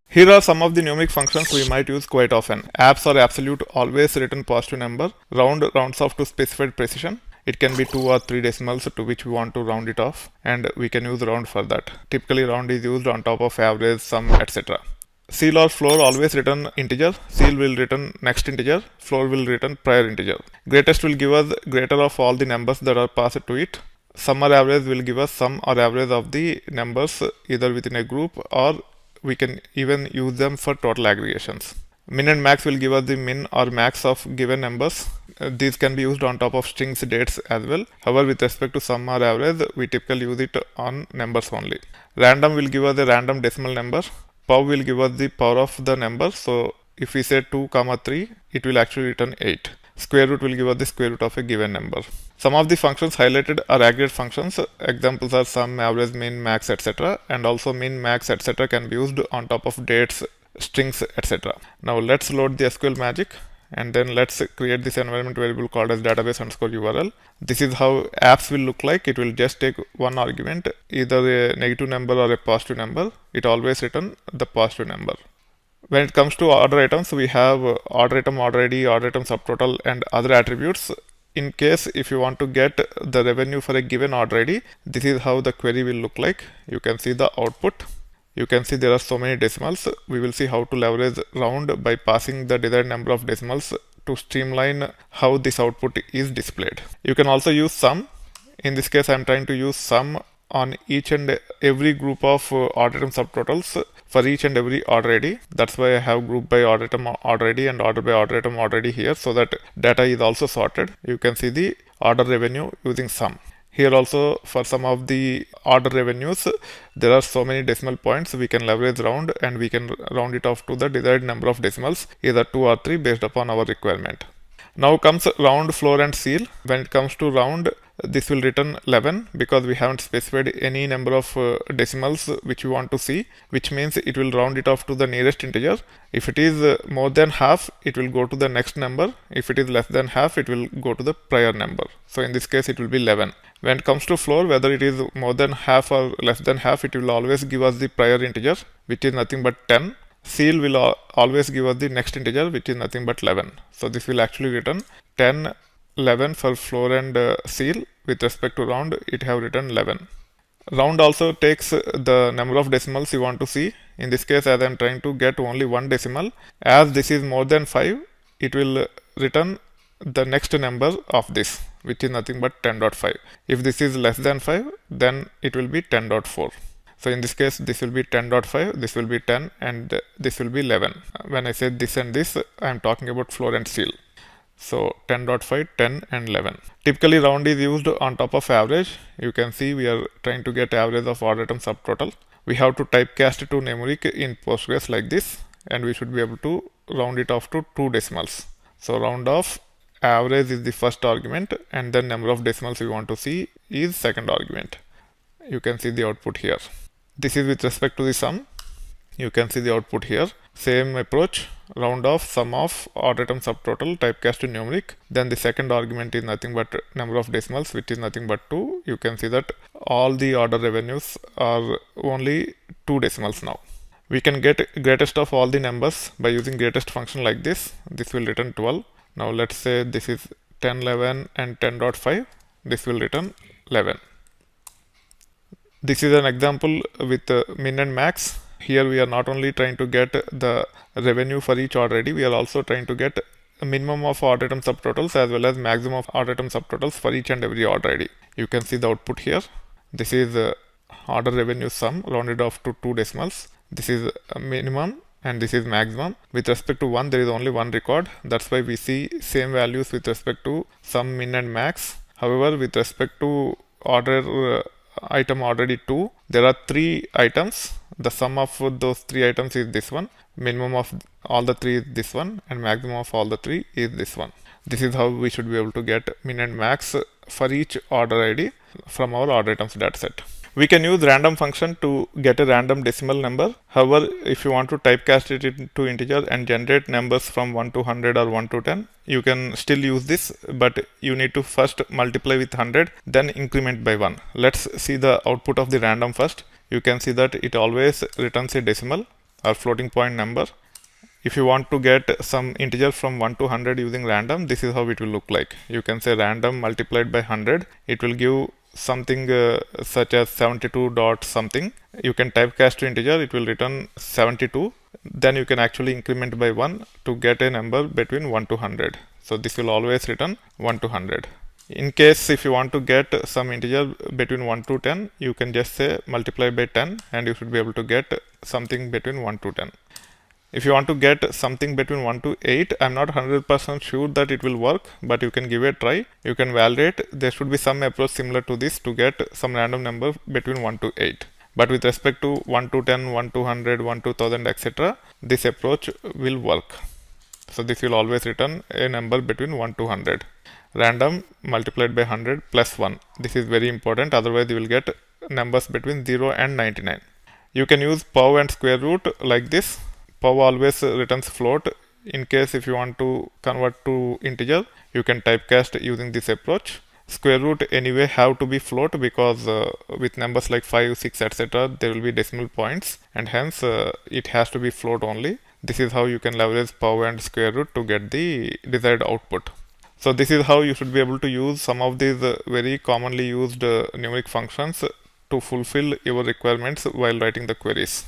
Here are some of the numeric functions we might use quite often. Abs or absolute always return positive number. Round rounds off to specified precision. It can be 2 or 3 decimals to which we want to round it off, and we can use round for that. Typically round is used on top of average, sum, etc. Ceil or floor always return integer. Ceil will return next integer. Floor will return prior integer. Greatest will give us greater of all the numbers that are passed to it. Sum or average will give us sum or average of the numbers either within a group, or we can even use them for total aggregations. Min and max will give us the min or max of given numbers. These can be used on top of strings, dates as well. However, with respect to sum or average, we typically use it on numbers only. Random will give us a random decimal number. Pow will give us the power of the number. So if we say 2 comma 3, it will actually return 8. Square root will give us the square root of a given number. Some of the functions highlighted are aggregate functions. Examples are sum, average, min, max, etc. And also min, max, etc. can be used on top of dates, strings, etc. Now let's load the SQL magic, and then let's create this environment variable called as database underscore URL. This is how apps will look like. It will just take one argument, either a negative number or a positive number. It always return the positive number. When it comes to order items, we have order item, order ID, order item subtotal, and other attributes. In case if you want to get the revenue for a given order ID, this is how the query will look like. You can see the output. You can see there are so many decimals. We will see how to leverage round by passing the desired number of decimals to streamline how this output is displayed. You can also use sum. In this case, I am trying to use sum on each and every group of order item subtotals for each and every order ID. That's why I have group by order item order ID and order by order item order ID here, so that data is also sorted. You can see the order revenue using sum. Here also, for some of the order revenues, there are so many decimal points. We can leverage round, and we can round it off to the desired number of decimals, either 2 or 3 based upon our requirement. Now comes round, floor, and ceil. When it comes to round, this will return 11 because we haven't specified any number of decimals which we want to see, which means it will round it off to the nearest integer. If it is more than half, it will go to the next number. If it is less than half, it will go to the prior number. So in this case, it will be 11. When it comes to floor, whether it is more than half or less than half, it will always give us the prior integer, which is nothing but 10. Ceil will always give us the next integer, which is nothing but 11. So this will actually return 10, 11 for floor and ceil. With respect to round, it have written 11. Round also takes the number of decimals you want to see. In this case, as I am trying to get only one decimal, as this is more than 5, it will return the next number of this, which is nothing but 10.5. If this is less than 5, then it will be 10.4. So in this case, this will be 10.5, this will be 10, and this will be 11. When I say this and this, I am talking about floor and ceil. So 10.5, 10, and 11. Typically, round is used on top of average. You can see we are trying to get average of order item subtotal. We have to typecast to numeric in Postgres like this, and we should be able to round it off to 2 decimals. So round off average is the first argument, and then number of decimals we want to see is second argument. You can see the output here. This is with respect to the sum. You can see the output here. Same approach, round off, sum of, order item subtotal, typecast to numeric. Then the second argument is nothing but number of decimals, which is nothing but 2. You can see that all the order revenues are only 2 decimals now. We can get greatest of all the numbers by using greatest function like this. This will return 12. Now let's say this is 10, 11, and 10.5. This will return 11. This is an example with min and max. Here we are not only trying to get the revenue for each order ID, we are also trying to get a minimum of order item subtotals as well as maximum of order item subtotals for each and every order ID. You can see the output here. This is order revenue sum rounded off to 2 decimals. This is a minimum and this is maximum. With respect to 1, there is only one record. That's why we see same values with respect to sum, min, and max. However, with respect to order item order ID 2, there are 3 items. The sum of those 3 items is this one. Minimum of all the 3 is this one, and maximum of all the 3 is this one. This is how we should be able to get min and max for each order ID from our order items dataset. We can use random function to get a random decimal number. However, if you want to typecast it into integer and generate numbers from 1 to 100 or 1 to 10, you can still use this, but you need to first multiply with 100, then increment by 1. Let's see the output of the random first. You can see that it always returns a decimal. or floating point number. If you want to get some integer from 1 to 100 using random, this is how it will look like. You can say random multiplied by 100. It will give something such as 72 dot something. You can typecast to integer, it will return 72. Then you can actually increment by 1 to get a number between 1 to 100. So this will always return 1 to 100. In case if you want to get some integer between 1 to 10, you can just say multiply by 10 and you should be able to get something between 1 to 10. If you want to get something between 1 to 8, I'm not 100% sure that it will work, but you can give it a try. You can validate. There should be some approach similar to this to get some random number between 1 to 8. But with respect to 1 to 10, 1 to 100, 1 to 1000, etc., this approach will work. So this will always return a number between 1 to 100. Random multiplied by 100 plus 1. This is very important, otherwise you will get numbers between 0 and 99. You can use pow and square root like this. Pow always returns float. In case if you want to convert to integer, you can typecast using this approach. Square root anyway have to be float because with numbers like 5, 6, etc., there will be decimal points and hence it has to be float only. This is how you can leverage pow and square root to get the desired output. So this is how you should be able to use some of these very commonly used numeric functions to fulfill your requirements while writing the queries.